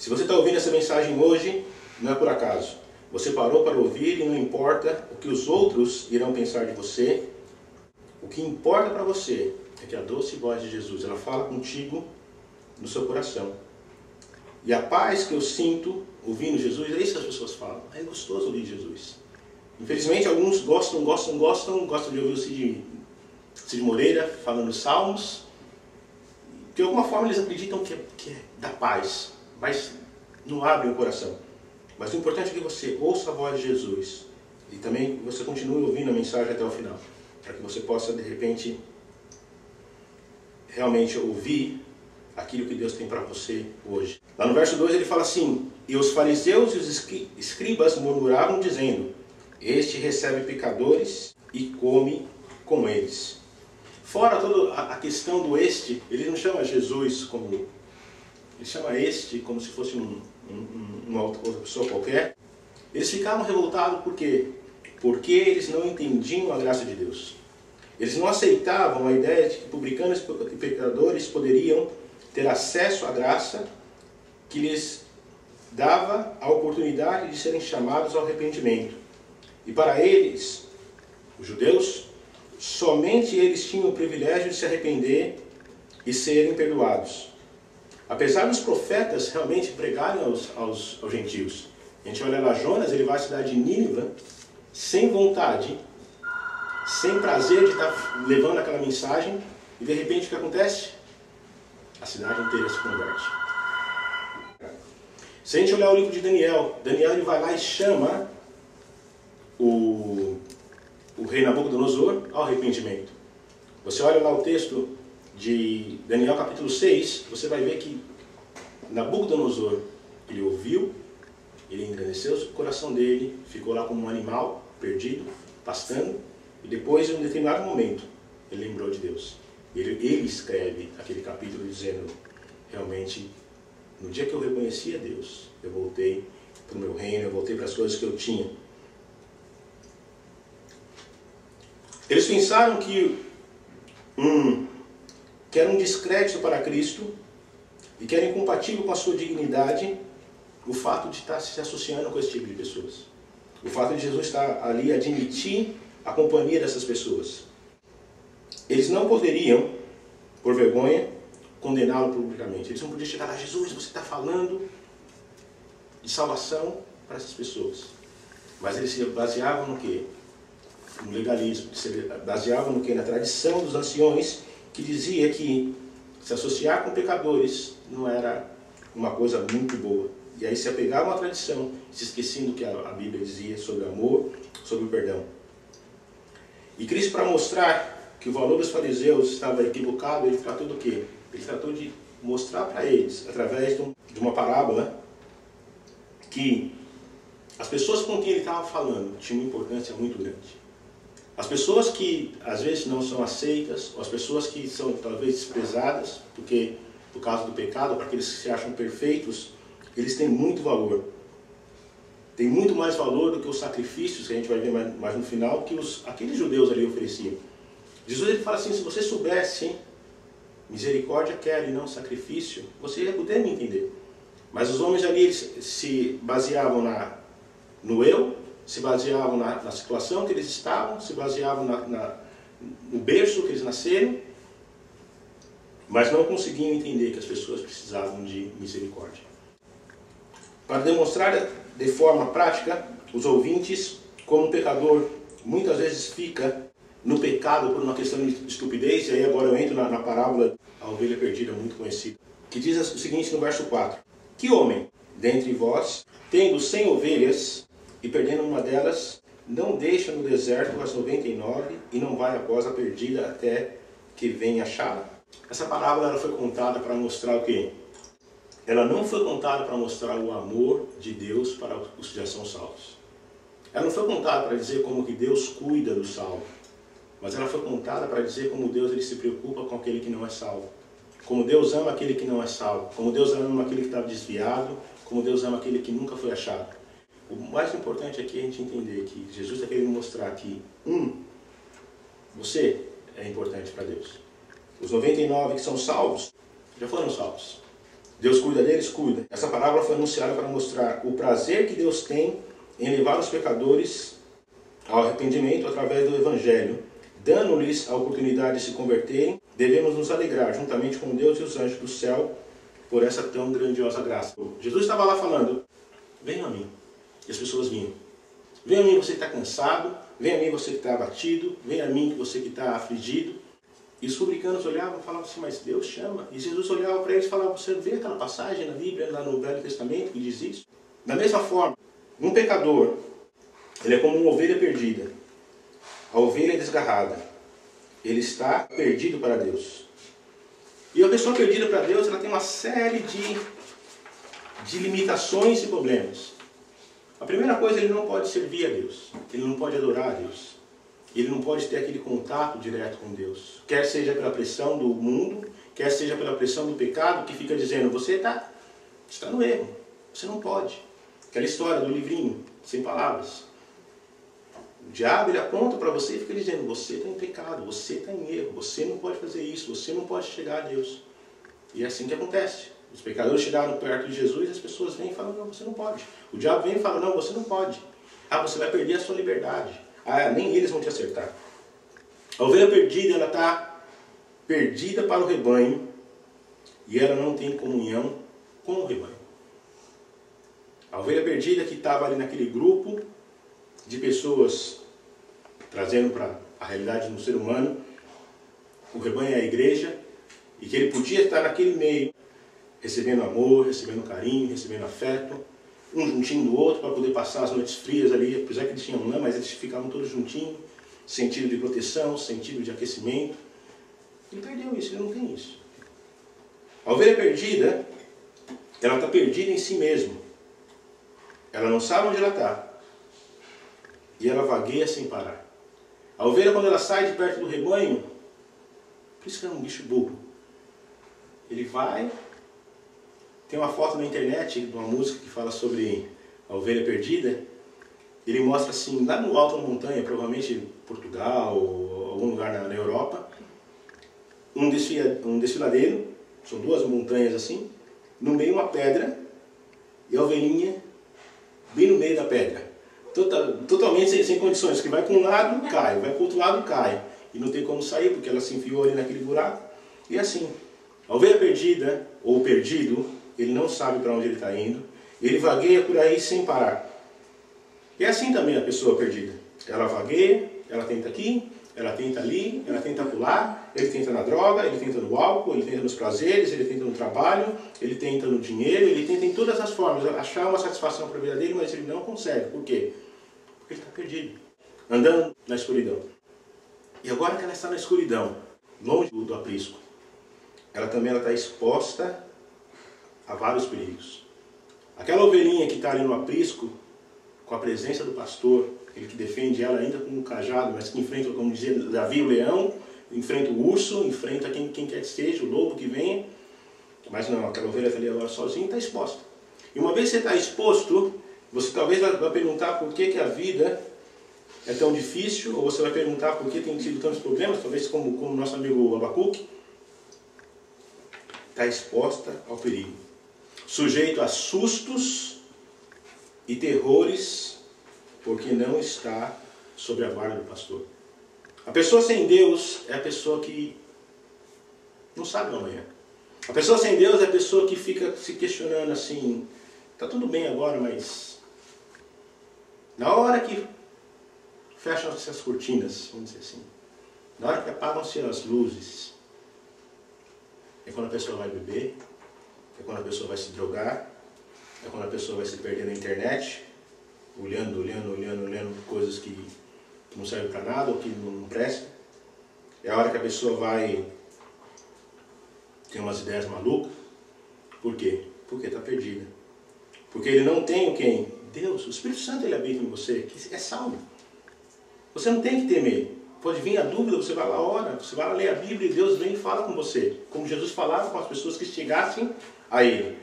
Se você está ouvindo essa mensagem hoje, não é por acaso. Você parou para ouvir e não importa o que os outros irão pensar de você. O que importa para você é que a doce voz de Jesus, ela fala contigo no seu coração. E a paz que eu sinto ouvindo Jesus, é isso que as pessoas falam. É gostoso ouvir Jesus. Infelizmente, alguns gostam de ouvir o Cid Moreira falando salmos. De alguma forma eles acreditam que é da paz, mas não abrem o coração. Mas o importante é que você ouça a voz de Jesus e também você continue ouvindo a mensagem até o final, para que você possa, de repente, realmente ouvir aquilo que Deus tem para você hoje. Lá no verso 2 ele fala assim: e os fariseus e os escribas murmuravam dizendo: este recebe pecadores e come com eles. Fora toda a questão do este, ele não chama Jesus como... ele chama este como se fosse uma outra pessoa qualquer. Eles ficavam revoltados por quê? Porque eles não entendiam a graça de Deus. Eles não aceitavam a ideia de que publicanos e pecadores poderiam ter acesso à graça que lhes dava a oportunidade de serem chamados ao arrependimento. E para eles, os judeus, somente eles tinham o privilégio de se arrepender e serem perdoados. Apesar dos profetas realmente pregarem aos gentios. A gente olha lá, Jonas, ele vai à cidade de Nínive sem vontade, sem prazer de estar levando aquela mensagem, e de repente o que acontece? A cidade inteira se converte. Se a gente olhar o livro de Daniel, ele vai lá e chama o rei Nabucodonosor ao arrependimento. Você olha lá o texto de Daniel capítulo 6, você vai ver que Nabucodonosor, ele ouviu, ele engrandeceu o coração dele, ficou lá como um animal perdido, pastando, e depois, em um determinado momento, ele lembrou de Deus. Ele escreve aquele capítulo dizendo, realmente, no dia que eu reconheci a Deus, eu voltei para o meu reino, eu voltei para as coisas que eu tinha. Eles pensaram que era um descrédito para Cristo e que era incompatível com a sua dignidade o fato de estar se associando com esse tipo de pessoas. O fato de Jesus estar ali admitir a companhia dessas pessoas. Eles não poderiam, por vergonha, condená-lo publicamente. Eles não podiam chegar lá: Jesus, você está falando de salvação para essas pessoas. Mas eles se baseavam no quê? No legalismo. Se baseavam no quê? Na tradição dos anciões, que dizia que se associar com pecadores não era uma coisa muito boa. E aí se apegavam à tradição, se esqueciam do que a Bíblia dizia sobre amor, sobre o perdão. E Cristo, para mostrar que o valor dos fariseus estava equivocado, ele tratou do quê? Ele tratou de mostrar para eles, através de uma parábola, que as pessoas com quem ele estava falando tinham uma importância muito grande. As pessoas que às vezes não são aceitas, ou as pessoas que são talvez desprezadas, porque por causa do pecado, para aqueles que se acham perfeitos, eles têm muito valor. Tem muito mais valor do que os sacrifícios, que a gente vai ver mais no final, que aqueles judeus ali ofereciam. Jesus ele fala assim: se você soubesse, misericórdia quero e não sacrifício, você ia poder me entender. Mas os homens ali eles se baseavam no eu, se baseavam na situação que eles estavam, se baseavam no berço que eles nasceram, mas não conseguiam entender que as pessoas precisavam de misericórdia. Para demonstrar de forma prática, os ouvintes, como um pecador muitas vezes fica no pecado por uma questão de estupidez, e aí agora eu entro na parábola A Ovelha Perdida, muito conhecida, que diz o seguinte no verso 4: que homem dentre vós, tendo 100 ovelhas, e perdendo uma delas, não deixa no deserto as 99 e não vai após a perdida até que venha achá-la? Essa parábola ela foi contada para mostrar o quê? Ela não foi contada para mostrar o amor de Deus para os que já são salvos. Ela não foi contada para dizer como que Deus cuida do salvo, mas ela foi contada para dizer como Deus ele se preocupa com aquele que não é salvo. Como Deus ama aquele que não é salvo. Como Deus ama aquele que está desviado. Como Deus ama aquele que nunca foi achado. O mais importante aqui é a gente entender que Jesus está querendo mostrar que, você é importante para Deus. Os 99 que são salvos, já foram salvos. Deus cuida deles? Cuida. Essa parábola foi anunciada para mostrar o prazer que Deus tem em levar os pecadores ao arrependimento através do Evangelho, dando-lhes a oportunidade de se converterem. Devemos nos alegrar juntamente com Deus e os anjos do céu por essa tão grandiosa graça. Jesus estava lá falando, venham a mim. E as pessoas vinham. Venha a mim você que está cansado, venha a mim você que está abatido, venha a mim você que está afligido. E os publicanos olhavam e falavam assim, mas Deus chama. E Jesus olhava para eles e falava, você vê aquela passagem na Bíblia, lá no Velho Testamento, que diz isso? Da mesma forma, um pecador, ele é como uma ovelha perdida. A ovelha é desgarrada. Ele está perdido para Deus. E a pessoa perdida para Deus, ela tem uma série de limitações e problemas. A primeira coisa, ele não pode servir a Deus. Ele não pode adorar a Deus. Ele não pode ter aquele contato direto com Deus. Quer seja pela pressão do mundo, quer seja pela pressão do pecado, que fica dizendo, você está no erro. Você não pode. Aquela história do livrinho, sem palavras. O diabo, ele aponta para você e fica dizendo, você está em pecado, você está em erro, você não pode fazer isso, você não pode chegar a Deus. E é assim que acontece. Os pecadores chegaram perto de Jesus e as pessoas vêm e falam, não, você não pode. O diabo vem e fala, não, você não pode. Ah, você vai perder a sua liberdade. Ah, nem eles vão te acertar. A ovelha perdida, ela está perdida para o rebanho e ela não tem comunhão com o rebanho. A ovelha perdida que estava ali naquele grupo de pessoas trazendo para a realidade do ser humano, o rebanho é a igreja, e que ele podia estar naquele meio, recebendo amor, recebendo carinho, recebendo afeto, um juntinho do outro para poder passar as noites frias ali, apesar que eles tinham lã, mas eles ficavam todos juntinhos, sentido de proteção, sentido de aquecimento. Ele perdeu isso, ele não tem isso. A ovelha perdida, ela está perdida em si mesma. Ela não sabe onde ela está. E ela vagueia sem parar. A ovelha, quando ela sai de perto do rebanho, por isso que é um bicho burro. Ele vai... Tem uma foto na internet de uma música que fala sobre a ovelha perdida. Ele mostra assim, lá no alto da montanha, provavelmente Portugal ou algum lugar na Europa, um desfiladeiro, são duas montanhas assim, no meio uma pedra e a ovelhinha bem no meio da pedra. Totalmente sem condições, que vai para um lado, cai, vai para o outro lado, cai. E não tem como sair, porque ela se enfiou ali naquele buraco. E assim, a ovelha perdida, ou perdido, ele não sabe para onde ele está indo, ele vagueia por aí sem parar. E é assim também a pessoa perdida. Ela vagueia, ela tenta aqui, ela tenta ali, ela tenta pular, ele tenta na droga, ele tenta no álcool, ele tenta nos prazeres, ele tenta no trabalho, ele tenta no dinheiro, ele tenta em todas as formas achar uma satisfação para a vida dele, mas ele não consegue. Por quê? Porque ele está perdido, andando na escuridão. E agora que ela está na escuridão, longe do aprisco, ela também está exposta a vários perigos. Aquela ovelhinha que está ali no aprisco, com a presença do pastor, ele que defende ela ainda com um cajado, mas que enfrenta, como dizia Davi, o leão, enfrenta o urso, enfrenta quem quer que seja, o lobo que venha. Mas não, aquela ovelha está ali agora sozinha e está exposta. E uma vez que você está exposto, você talvez vai perguntar por que a vida é tão difícil, ou você vai perguntar por que tem tido tantos problemas, talvez como nosso amigo Abacuque. Está exposta ao perigo, sujeito a sustos e terrores, porque não está sob a guarda do pastor. A pessoa sem Deus é a pessoa que não sabe o amanhã. A pessoa sem Deus é a pessoa que fica se questionando assim, está tudo bem agora, mas na hora que fecham-se as cortinas, vamos dizer assim, na hora que apagam-se as luzes, é quando a pessoa vai beber, é quando a pessoa vai se drogar, é quando a pessoa vai se perder na internet, olhando coisas que não servem para nada ou que não prestam. É a hora que a pessoa vai ter umas ideias malucas. Por quê? Porque está perdida. Porque ele não tem o quem? Deus. O Espírito Santo, ele habita em você, que é salvo. Você não tem que temer. Pode vir a dúvida, você vai lá, ora, você vai lá ler a Bíblia e Deus vem e fala com você. Como Jesus falava com as pessoas que chegassem a Ele.